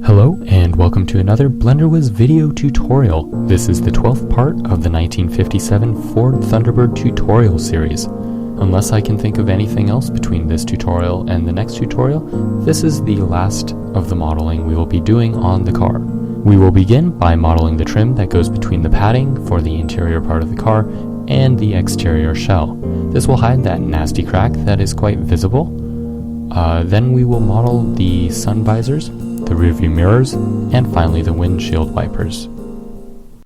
Hello and welcome to another BlenderWiz video tutorial. This is the 12th part of the 1957 Ford Thunderbird tutorial series. Unless I can think of anything else between this tutorial and the next tutorial, this is the last of the modeling we will be doing on the car. We will begin by modeling the trim that goes between the padding for the interior part of the car and the exterior shell. This will hide that nasty crack that is quite visible. Then we will model the sun visors, the rearview mirrors, and finally the windshield wipers.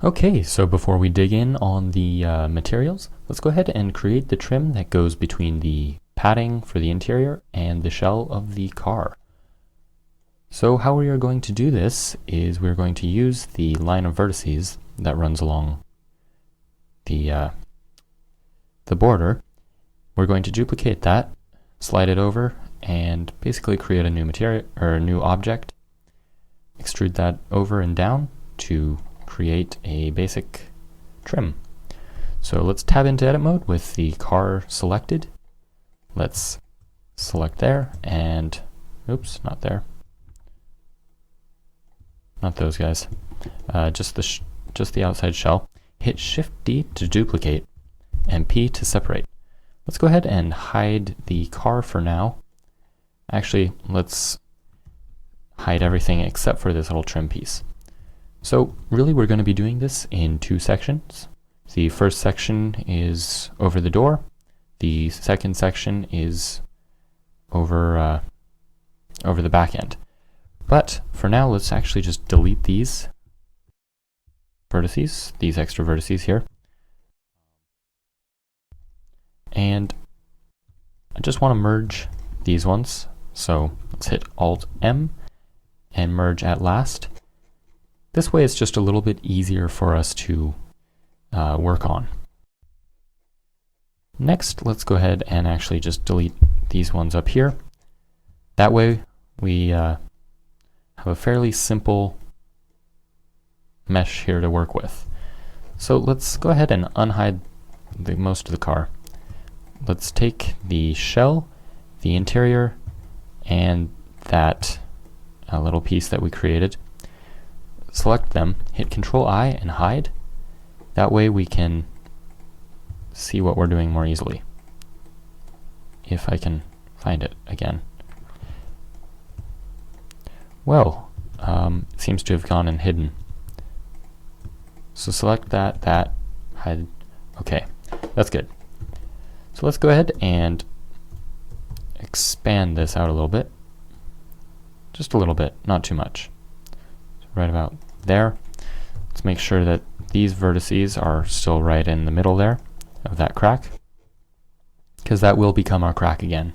Okay, so before we dig in on the materials, let's go ahead and create the trim that goes between the padding for the interior and the shell of the car. So how we are going to do this is we're going to use the line of vertices that runs along the border. We're going to duplicate that, slide it over, and basically create a new material or a new object. Extrude that over and down to create a basic trim. So let's tab into edit mode with the car selected. Let's select there and oops, not there. Not those guys. Just the outside shell. Hit Shift D to duplicate and P to separate. Let's go ahead and hide the car for now. Actually, let's hide everything except for this little trim piece. So really we're going to be doing this in two sections. The first section is over the door. The second section is over the back end. But for now, let's actually just delete these vertices, these extra vertices here. And I just want to merge these ones. So let's hit Alt M and merge at last. This way it's just a little bit easier for us to work on. Next, let's go ahead and actually just delete these ones up here. That way we have a fairly simple mesh here to work with. So let's go ahead and unhide most of the car. Let's take the shell, the interior, and that little piece that we created. Select them, hit Control I and hide. That way we can see what we're doing more easily. If I can find it again. Well, it seems to have gone and hidden. So select that, hide. Okay, that's good. So let's go ahead and expand this out a little bit. Just a little bit, not too much. So right about there. Let's make sure that these vertices are still right in the middle there of that crack, because that will become our crack again.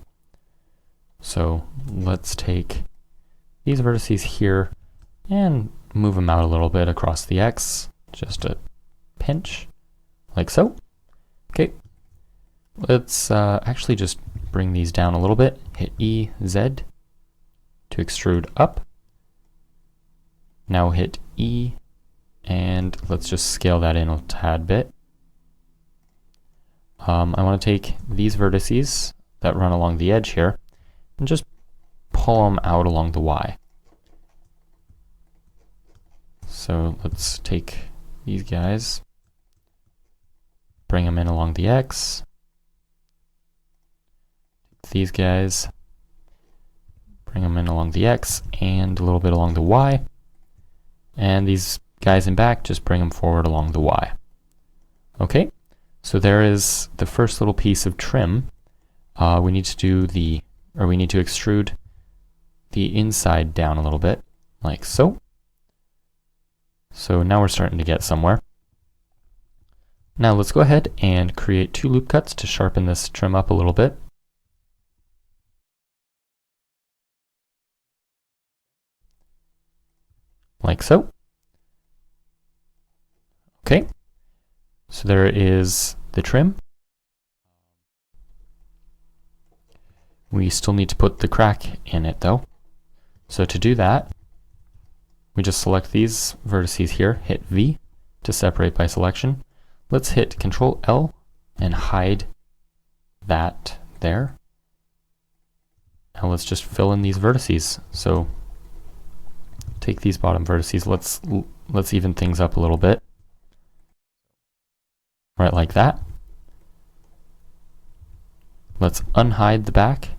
So let's take these vertices here and move them out a little bit across the X, just a pinch, like so. Okay, let's actually just bring these down a little bit, hit E, Z to extrude up. Now hit E and let's just scale that in a tad bit. I want to take these vertices that run along the edge here and just pull them out along the Y. So let's take these guys, bring them in along the X. These guys, bring them in along the X and a little bit along the Y. And these guys in back, just bring them forward along the Y. Okay, so there is the first little piece of trim. We need to extrude the inside down a little bit, like so. So now we're starting to get somewhere. Now let's go ahead and create two loop cuts to sharpen this trim up a little bit. Like so. Okay, so there is the trim. We still need to put the crack in it though. So to do that, we just select these vertices here, hit V to separate by selection. Let's hit Control L and hide that there. Now let's just fill in these vertices. So take these bottom vertices, let's even things up a little bit. Right like that. Let's unhide the back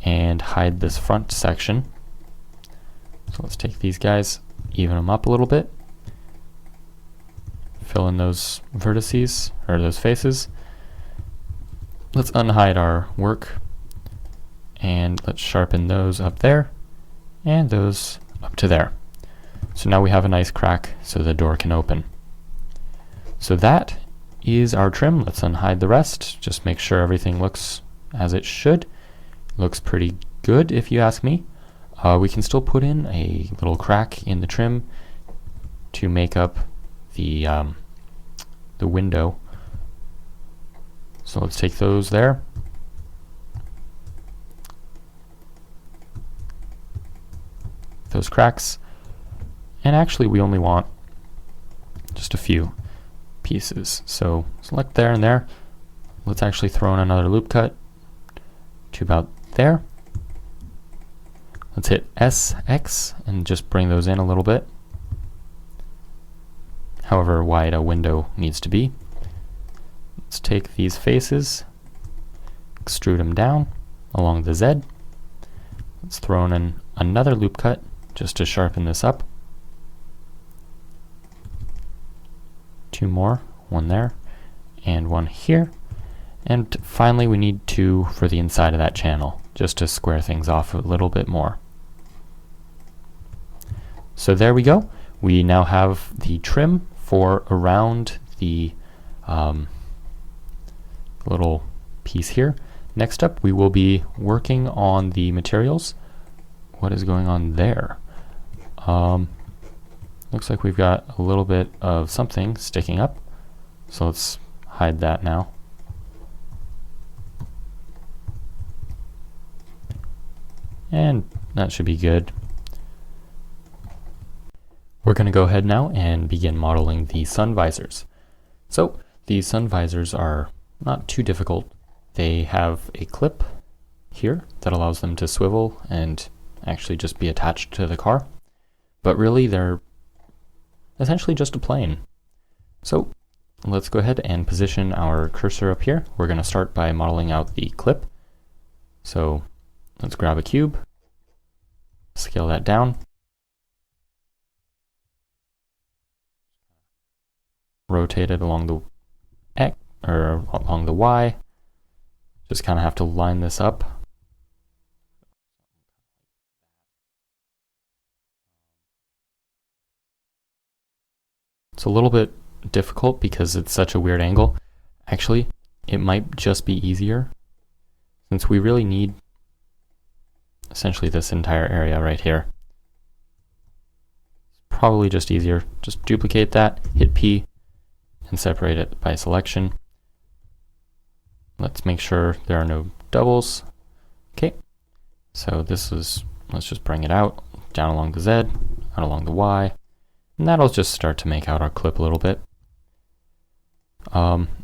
and hide this front section. So let's take these guys, even them up a little bit, fill in those vertices, or those faces. Let's unhide our work, and let's sharpen those up there, and those up to there. So now we have a nice crack so the door can open. So that is our trim. Let's unhide the rest. Just make sure everything looks as it should. Looks pretty good if you ask me. We can still put in a little crack in the trim to make up the window. So let's take those there. Those cracks. And actually we only want just a few pieces. So select there and there. Let's actually throw in another loop cut to about there. Let's hit SX and just bring those in a little bit, however wide a window needs to be. Let's take these faces, extrude them down along the Z. Let's throw in another loop cut just to sharpen this up. Two more, one there and one here. And finally we need two for the inside of that channel, just to square things off a little bit more. So there we go. We now have the trim for around the little piece here. Next up we will be working on the materials. What is going on there? Looks like we've got a little bit of something sticking up. So let's hide that now. And that should be good. We're going to go ahead now and begin modeling the sun visors. So the sun visors are not too difficult. They have a clip here that allows them to swivel and actually just be attached to the car. But really they're essentially just a plane. So let's go ahead and position our cursor up here. We're going to start by modeling out the clip. So let's grab a cube, scale that down, rotate it along the X or along the Y. Just kind of have to line this up. It's a little bit difficult because it's such a weird angle. Actually, it might just be easier since we really need essentially this entire area right here. It's probably just easier. Just duplicate that, hit P, and separate it by selection. Let's make sure there are no doubles. Okay, so this is, let's just bring it out, down along the Z, out along the Y, and that'll just start to make out our clip a little bit.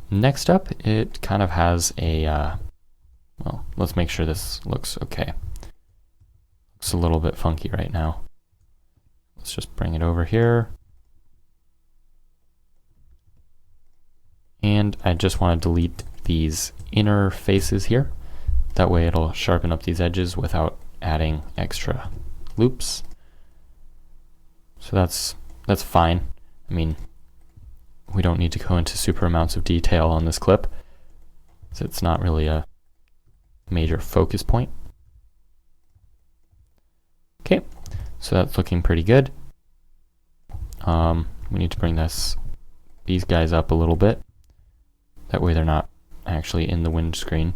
Next up, it kind of has a, well, let's make sure this looks okay. Looks a little bit funky right now. Let's just bring it over here. And I just want to delete these inner faces here. That way it'll sharpen up these edges without adding extra loops. So that's fine. I mean, we don't need to go into super amounts of detail on this clip, so it's not really a major focus point. Okay, so that's looking pretty good. We need to bring these guys up a little bit. That way they're not actually in the windscreen.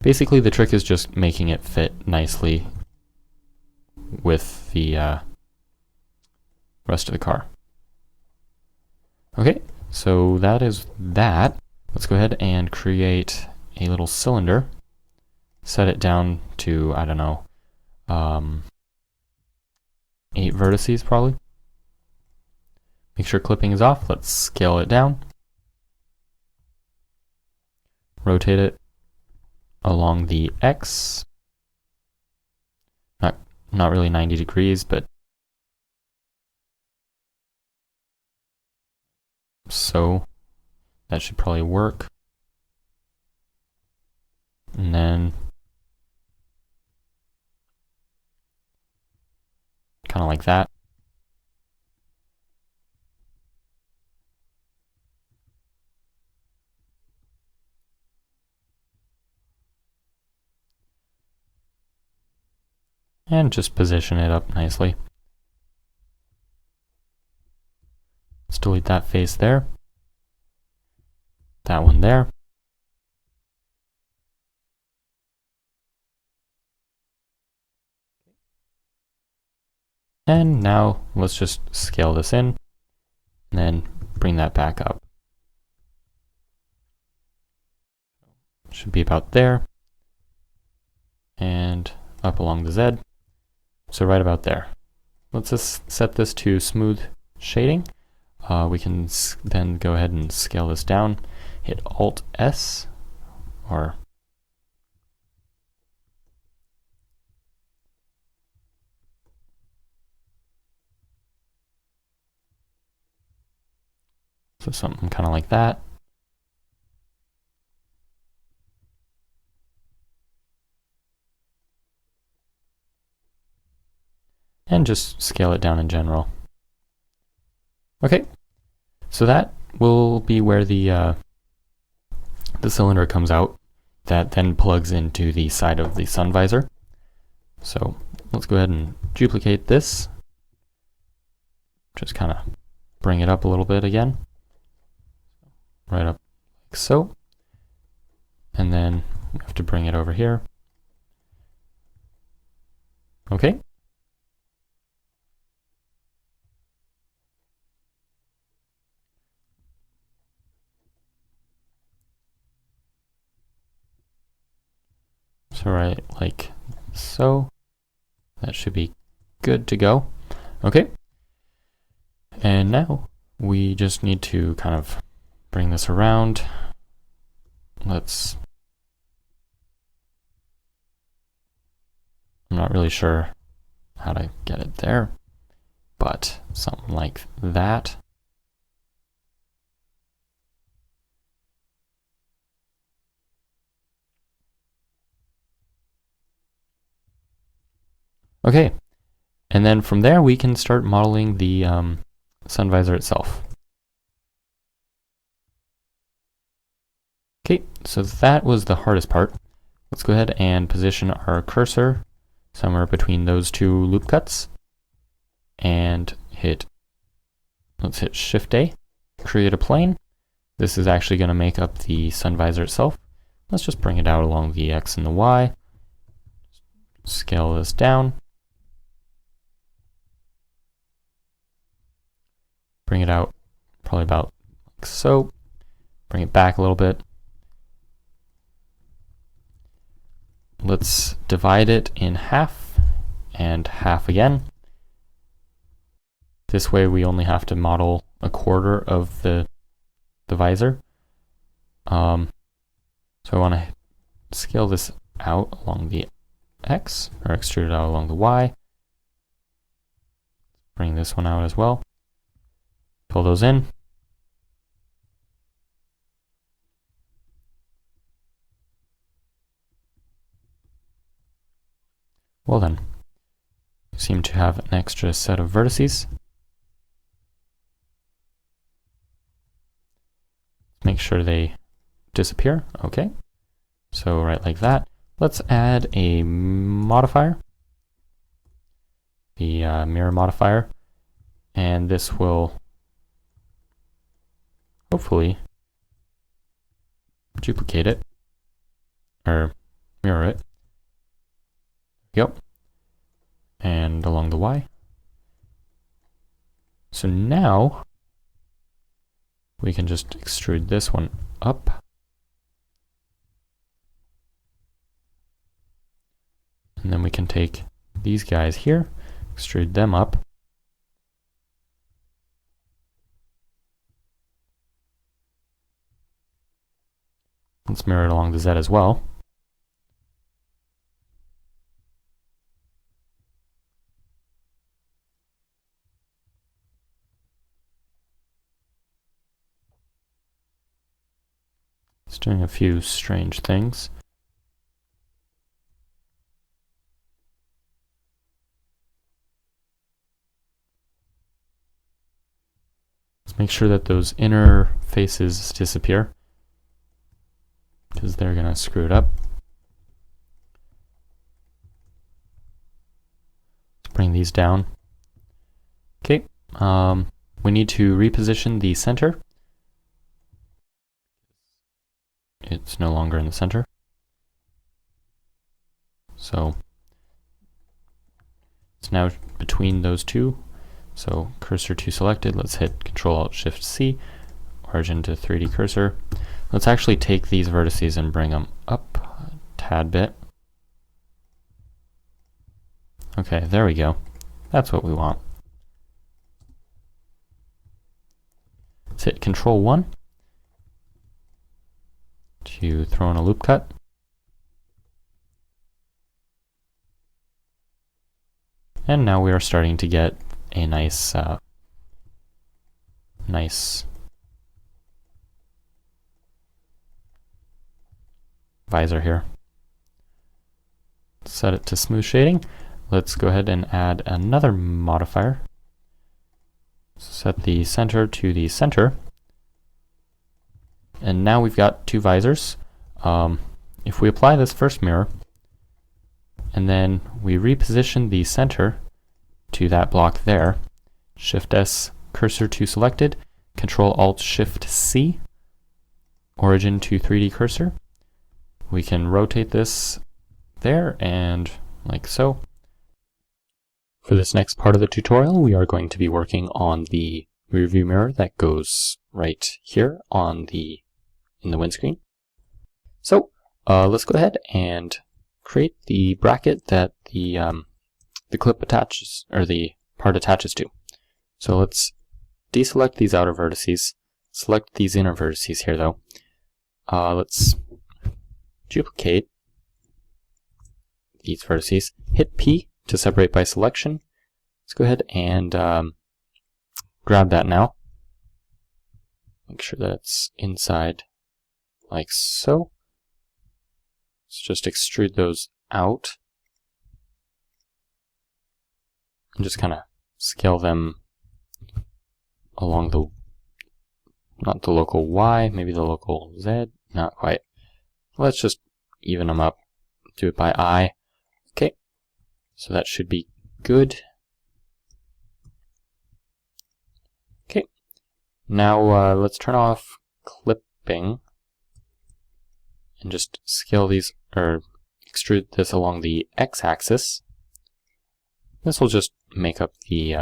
Basically the trick is just making it fit nicely with the rest of the car. Okay, so that is that. Let's go ahead and create a little cylinder. Set it down to, I don't know, 8 vertices probably. Make sure clipping is off. Let's scale it down. Rotate it along the X. not really 90 degrees, but so that should probably work. And then kind of like that. And just position it up nicely. Let's delete that face there. That one there. And now let's just scale this in and then bring that back up. Should be about there. And up along the Z. So right about there. Let's just set this to smooth shading. We can then go ahead and scale this down. Hit Alt S or so something kind of like that. And just scale it down in general. Okay, so that will be where the cylinder comes out. That then plugs into the side of the sun visor. So let's go ahead and duplicate this. Just kind of bring it up a little bit again. Right up like so. And then we have to bring it over here. Okay. So right like so. That should be good to go. Okay. And now we just need to kind of bring this around. I'm not really sure how to get it there, but something like that. Okay, and then from there we can start modeling the sun visor itself. Okay, so that was the hardest part. Let's go ahead and position our cursor somewhere between those two loop cuts and let's hit Shift A, create a plane. This is actually going to make up the sun visor itself. Let's just bring it out along the X and the Y. Scale this down. Bring it out probably about like so. Bring it back a little bit. Let's divide it in half and half again. This way we only have to model a quarter of the visor. So I want to scale this out along the X, or extrude it out along the Y. Bring this one out as well. Pull those in. Well then, we seem to have an extra set of vertices. Make sure they disappear. Okay. So right like that. Let's add a modifier, the mirror modifier, and this will hopefully duplicate it or mirror it. Yep. And along the Y. So now we can just extrude this one up. And then we can take these guys here, extrude them up. Let's mirror it along the Z as well. It's doing a few strange things. Let's make sure that those inner faces disappear, because they're going to screw it up. Let's bring these down. Okay, we need to reposition the center. It's no longer in the center. So it's now between those two. So cursor to selected, let's hit Control-Alt-Shift-C, origin to 3D cursor. Let's actually take these vertices and bring them up a tad bit. Okay, there we go. That's what we want. Let's hit Control-1 to throw in a loop cut. And now we are starting to get a nice visor here. Set it to smooth shading. Let's go ahead and add another modifier. Set the center to the center. And now we've got two visors. If we apply this first mirror, and then we reposition the center to that block there, Shift-S, cursor to selected, Control-Alt-Shift-C, origin to 3D cursor. We can rotate this there and like so. For this next part of the tutorial, we are going to be working on the rear view mirror that goes right here on in the windscreen. So let's go ahead and create the bracket that the clip attaches, or the part attaches to. So let's deselect these outer vertices, select these inner vertices here though. Let's duplicate these vertices, hit P to separate by selection. Let's go ahead and grab that now. Make sure that it's inside like so. Let's just extrude those out and just kind of scale them along the, not the local Y, maybe the local Z, not quite. Let's just even them up, do it by eye. Okay, so that should be good. Okay, now let's turn off clipping and just scale these, or extrude this along the x-axis. This will just make up the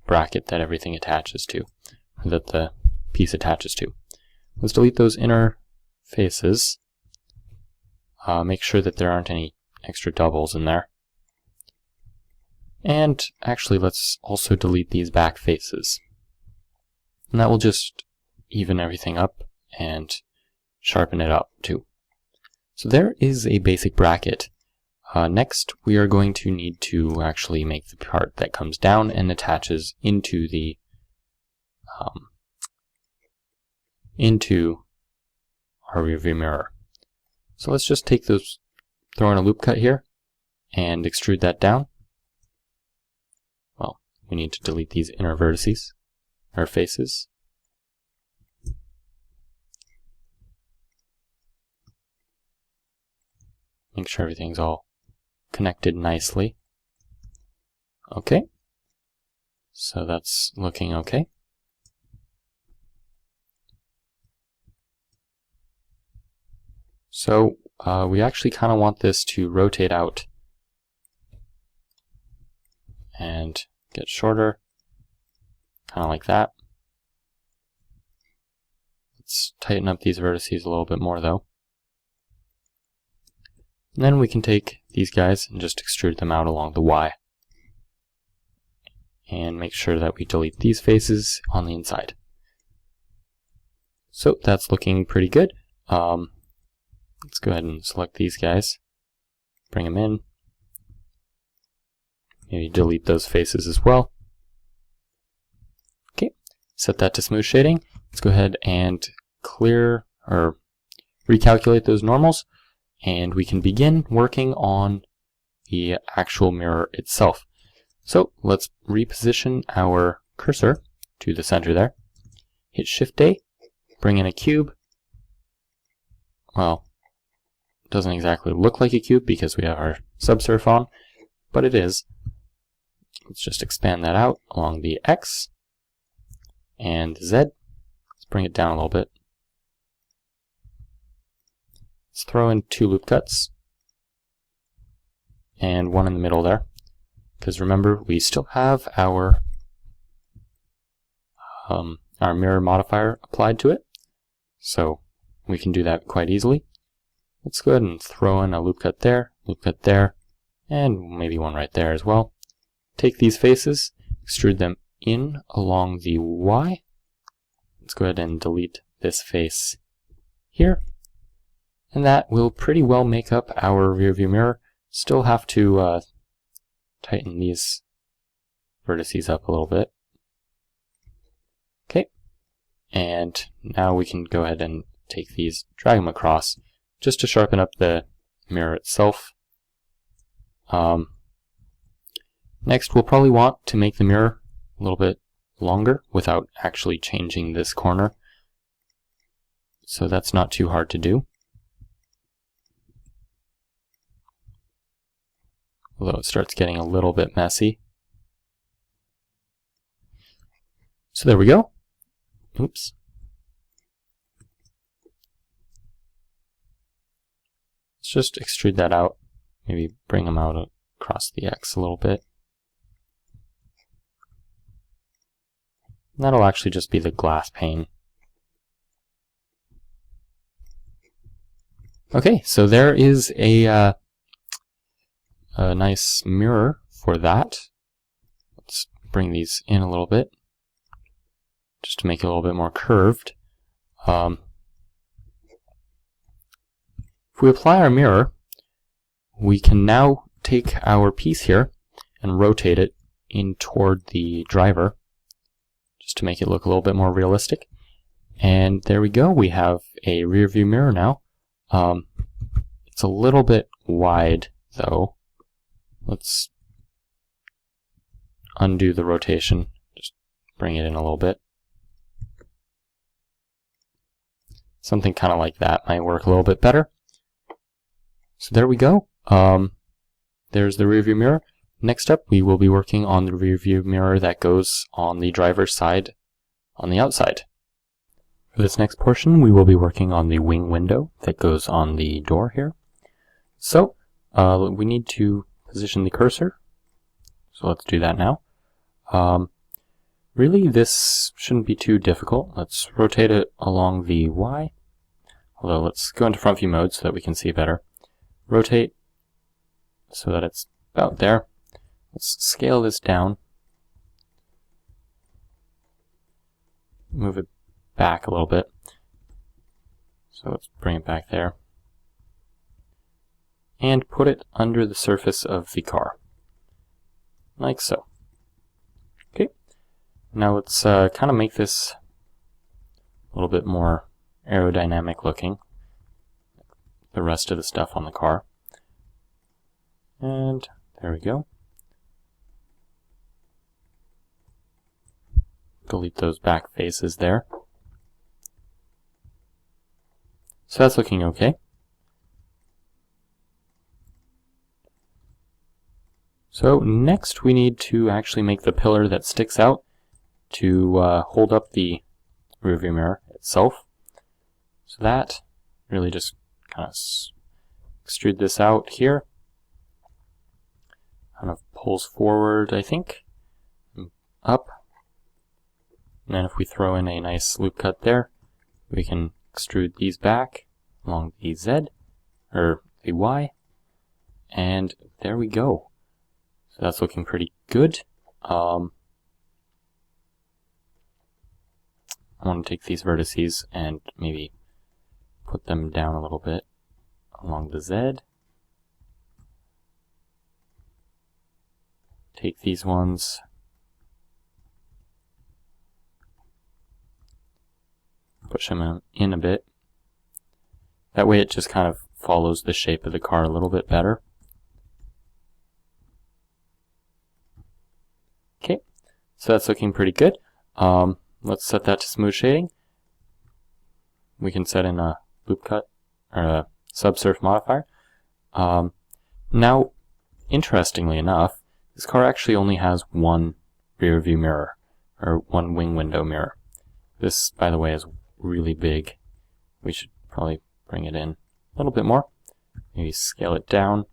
bracket that everything attaches to, or that the piece attaches to. Let's delete those inner faces. Make sure that there aren't any extra doubles in there. And actually, let's also delete these back faces. And that will just even everything up and sharpen it up too. So there is a basic bracket. Next, we are going to need to actually make the part that comes down and attaches into the into our rearview mirror. So let's just take those, throw in a loop cut here, and extrude that down. Well, we need to delete these inner vertices, or faces. Make sure everything's all connected nicely. Okay, so that's looking okay. So we actually kind of want this to rotate out and get shorter, kind of like that. Let's tighten up these vertices a little bit more though. And then we can take these guys and just extrude them out along the Y. And make sure that we delete these faces on the inside. So that's looking pretty good. Let's go ahead and select these guys, bring them in, maybe delete those faces as well. Okay, set that to smooth shading. Let's go ahead and clear, or recalculate those normals, and we can begin working on the actual mirror itself. So let's reposition our cursor to the center there. Hit Shift-A, bring in a cube. Well, it doesn't exactly look like a cube because we have our subsurf on, but it is. Let's just expand that out along the X and Z. Let's bring it down a little bit. Let's throw in 2 loop cuts and one in the middle there, because remember, we still have our mirror modifier applied to it, so we can do that quite easily. Let's go ahead and throw in a loop cut there, and maybe one right there as well. Take these faces, extrude them in along the Y. Let's go ahead and delete this face here. And that will pretty well make up our rear view mirror. Still have to tighten these vertices up a little bit. Okay, and now we can go ahead and take these, drag them across, just to sharpen up the mirror itself. Next, we'll probably want to make the mirror a little bit longer without actually changing this corner. So that's not too hard to do. Although it starts getting a little bit messy. So there we go. Oops. Let's just extrude that out. Maybe bring them out across the X a little bit. And that'll actually just be the glass pane. Okay, so there is a nice mirror for that. Let's bring these in a little bit, just to make it a little bit more curved. If we apply our mirror, we can now take our piece here and rotate it in toward the driver, just to make it look a little bit more realistic. And there we go, we have a rear view mirror now. It's a little bit wide though. Let's undo the rotation, just bring it in a little bit. Something kind of like that might work a little bit better. So there we go. There's the rear view mirror. Next up, we will be working on the rear view mirror that goes on the driver's side on the outside. For this next portion, we will be working on the wing window that goes on the door here. So we need to position the cursor. So let's do that now. Really, this shouldn't be too difficult. Let's rotate it along the Y. Although let's go into front view mode so that we can see better. Rotate so that it's about there. Let's scale this down. Move it back a little bit. So let's bring it back there. And put it under the surface of the car. Like so. Okay. Now let's kind of make this a little bit more aerodynamic looking. The rest of the stuff on the car. And there we go. Delete those back faces there. So that's looking okay. So next we need to actually make the pillar that sticks out to hold up the rearview mirror itself. So that really just kind of extrude this out here. Kind of pulls forward, I think, up. And then if we throw in a nice loop cut there, we can extrude these back along the Z, or the Y, and there we go. So that's looking pretty good. I want to take these vertices and maybe put them down a little bit along the Z. Take these ones, push them in a bit. That way it just kind of follows the shape of the car a little bit better. Okay, so that's looking pretty good. Let's set that to smooth shading. We can set in a loop cut or a subsurf modifier. Now, interestingly enough, this car actually only has one rear view mirror, or one wing window mirror. This, by the way, is really big. We should probably bring it in a little bit more. Maybe scale it down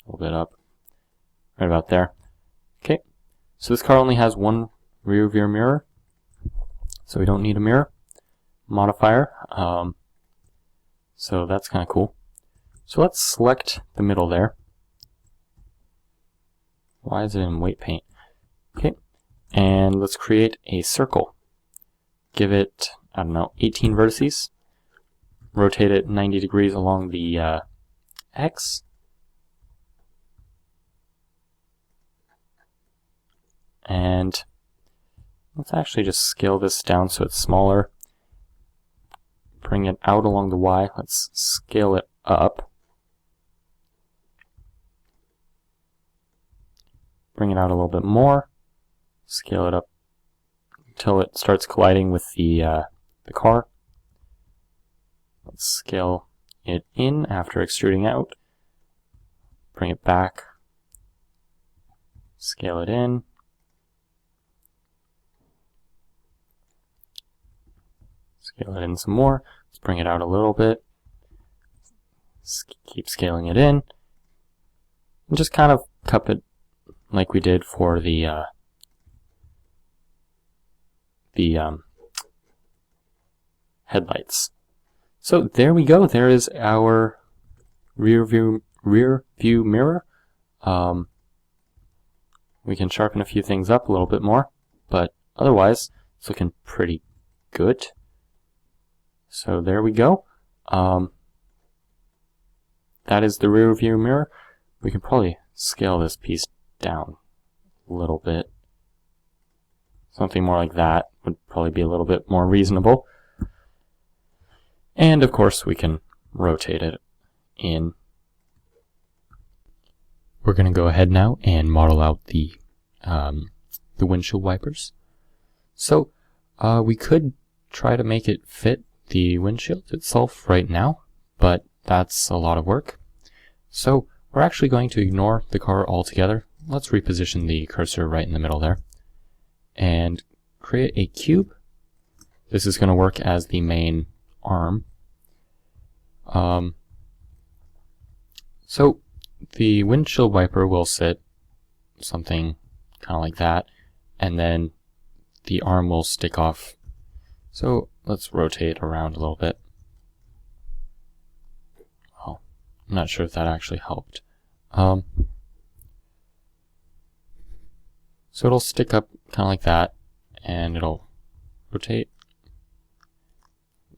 a little bit up, right about there. Okay, so this car only has one rear view mirror, so we don't need a mirror modifier. So that's kind of cool. So let's select the middle there. Why is it in weight paint? Okay, and let's create a circle. Give it, I don't know, 18 vertices. Rotate it 90 degrees along the X. And let's actually just scale this down so it's smaller. Bring it out along the Y. Let's scale it up. Bring it out a little bit more. Scale it up until it starts colliding with the car. Let's scale it in after extruding out. Bring it back. Scale it in. Scale it in some more. Let's bring it out a little bit. Keep scaling it in. And just kind of cup it like we did for the headlights. So there we go. There is our rear view mirror. We can sharpen a few things up a little bit more, but otherwise it's looking pretty good. So there we go. That is the rear view mirror. We can probably scale this piece down a little bit. Something more like that would probably be a little bit more reasonable. And of course we can rotate it in. We're going to go ahead now and model out the windshield wipers. So we could try to make it fit the windshield itself right now, but that's a lot of work. So we're actually going to ignore the car altogether. Let's reposition the cursor right in the middle there and create a cube. This is going to work as the main arm. So the windshield wiper will sit something kind of like that, and then the arm will stick off. So let's rotate around a little bit. Oh, I'm not sure if that actually helped. So it'll stick up kind of like that, and it'll rotate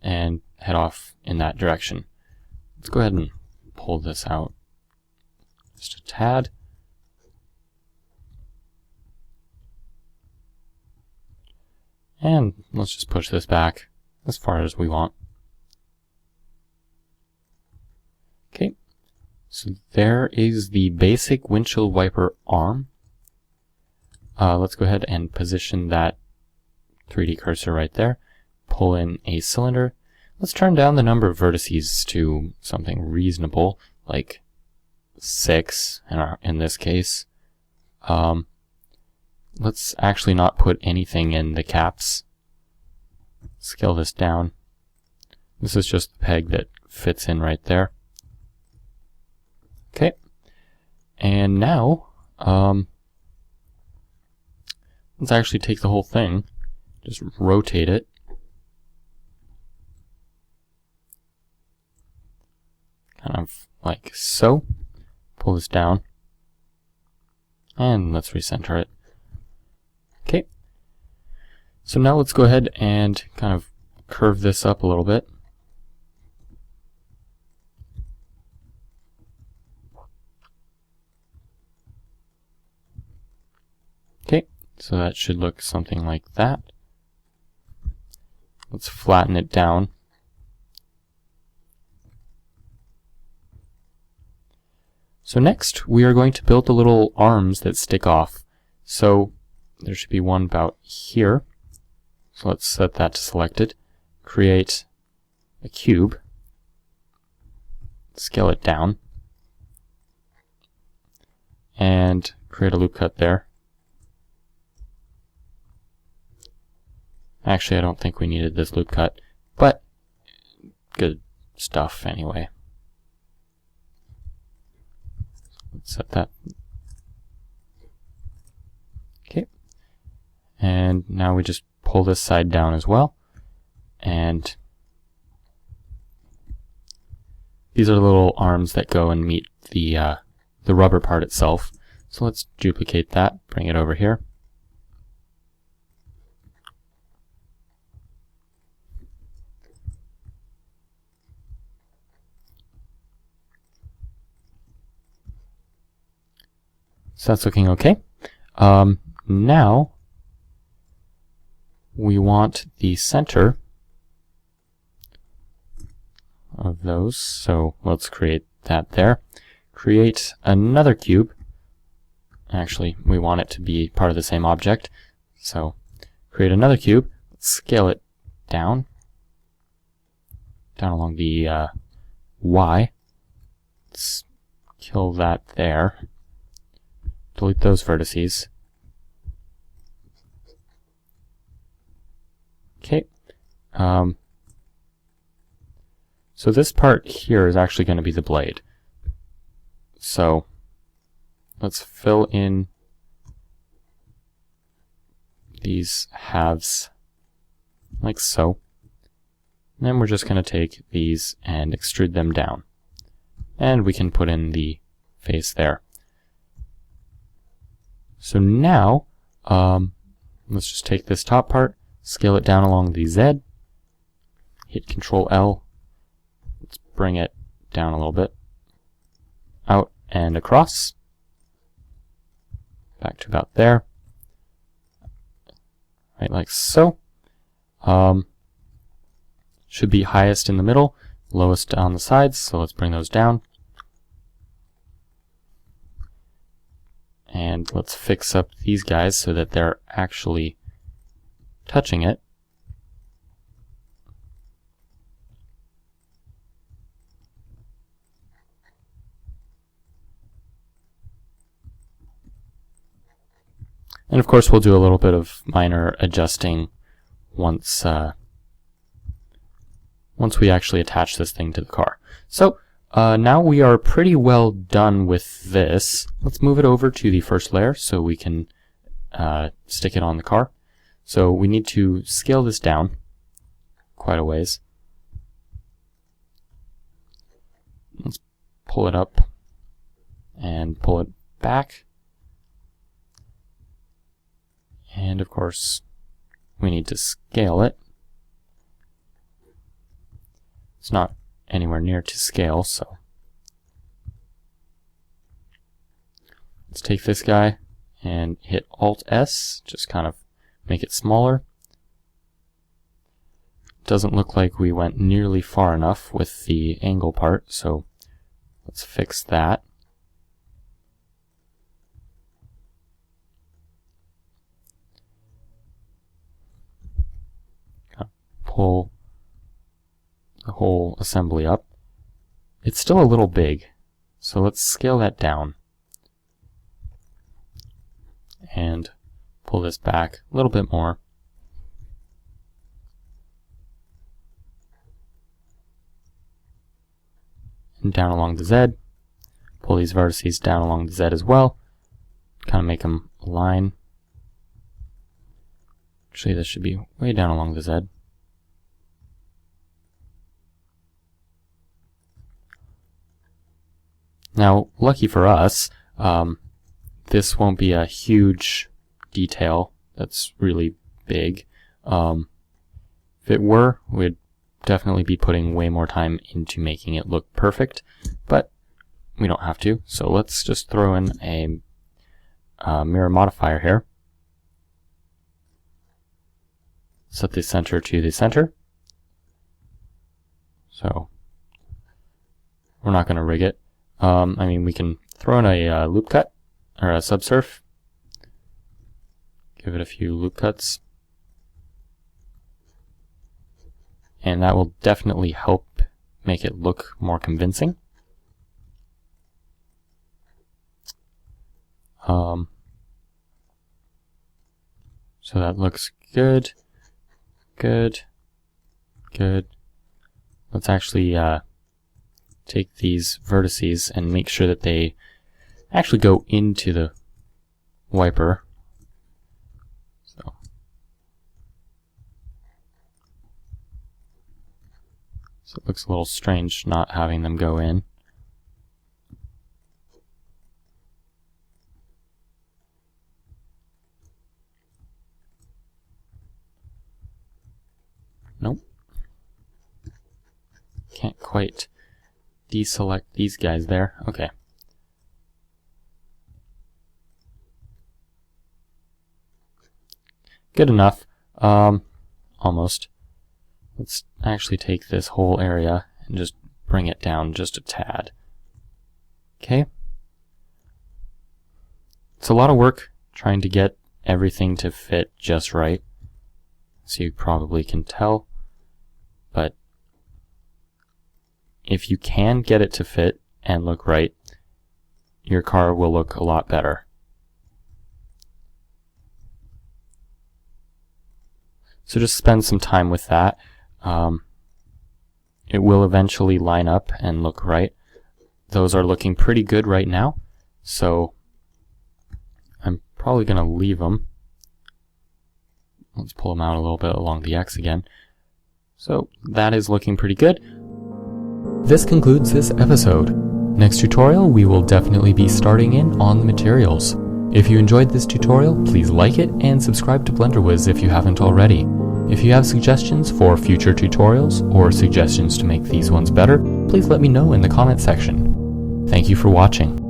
and head off in that direction. Let's go ahead and pull this out just a tad. And let's just push this back as far as we want. Okay, so there is the basic windshield wiper arm. Let's go ahead and position that 3D cursor right there. Pull in a cylinder. Let's turn down the number of vertices to something reasonable, like 6 in this case. Let's actually not put anything in the caps. Scale this down. This is just the peg that fits in right there. Okay. And now, let's actually take the whole thing, just rotate it. Kind of like so. Pull this down. And let's recenter it. Okay. So now let's go ahead and kind of curve this up a little bit. Okay, so that should look something like that. Let's flatten it down. So next we are going to build the little arms that stick off. So there should be one about here. So let's set that to selected. Create a cube. Scale it down. And create a loop cut there. Actually, I don't think we needed this loop cut, but good stuff anyway. Let's set that. Okay. And now we just pull this side down as well. And these are the little arms that go and meet the rubber part itself. So let's duplicate that, bring it over here. So that's looking okay. Now we want the center of those, so let's create that there. Create another cube. Actually, we want it to be part of the same object, so create another cube. Let's scale it down along the Y. Let's kill that there. Delete those vertices. Okay. So this part here is actually going to be the blade. So let's fill in these halves like so. And then we're just going to take these and extrude them down. And we can put in the face there. So now, let's just take this top part, scale it down along the Z, hit Control L, let's bring it down a little bit, out and across, back to about there, right like so. Should be highest in the middle, lowest on the sides, so let's bring those down. And let's fix up these guys so that they're actually touching it. And of course we'll do a little bit of minor adjusting once we actually attach this thing to the car. So now we are pretty well done with this. Let's move it over to the first layer so we can stick it on the car. So we need to scale this down quite a ways. Let's pull it up and pull it back. And of course we need to scale it. It's not anywhere near to scale, so let's take this guy and hit Alt S, just kind of make it smaller. Doesn't look like we went nearly far enough with the angle part, so let's fix that. Pull the whole assembly up. It's still a little big, so let's scale that down and pull this back a little bit more. And down along the Z. Pull these vertices down along the Z as well. Kind of make them align. Actually, this should be way down along the Z. Now, lucky for us, this won't be a huge detail that's really big. If it were, we'd definitely be putting way more time into making it look perfect, but we don't have to. So let's just throw in a mirror modifier here. Set the center to the center. So we're not going to rig it. I mean, we can throw in a loop cut, or a subsurf. Give it a few loop cuts. And that will definitely help make it look more convincing. So that looks good, good, good. Let's actually take these vertices and make sure that they actually go into the wiper. So it looks a little strange not having them go in. Nope. Can't quite deselect these guys there. Okay. Good enough. Almost. Let's actually take this whole area and just bring it down just a tad. Okay. It's a lot of work trying to get everything to fit just right, so you probably can tell. But if you can get it to fit and look right, your car will look a lot better. So just spend some time with that. It will eventually line up and look right. Those are looking pretty good right now, so I'm probably going to leave them. Let's pull them out a little bit along the X again. So that is looking pretty good. This concludes this episode. Next tutorial, we will definitely be starting in on the materials. If you enjoyed this tutorial, please like it and subscribe to BlenderWiz if you haven't already. If you have suggestions for future tutorials or suggestions to make these ones better, please let me know in the comment section. Thank you for watching.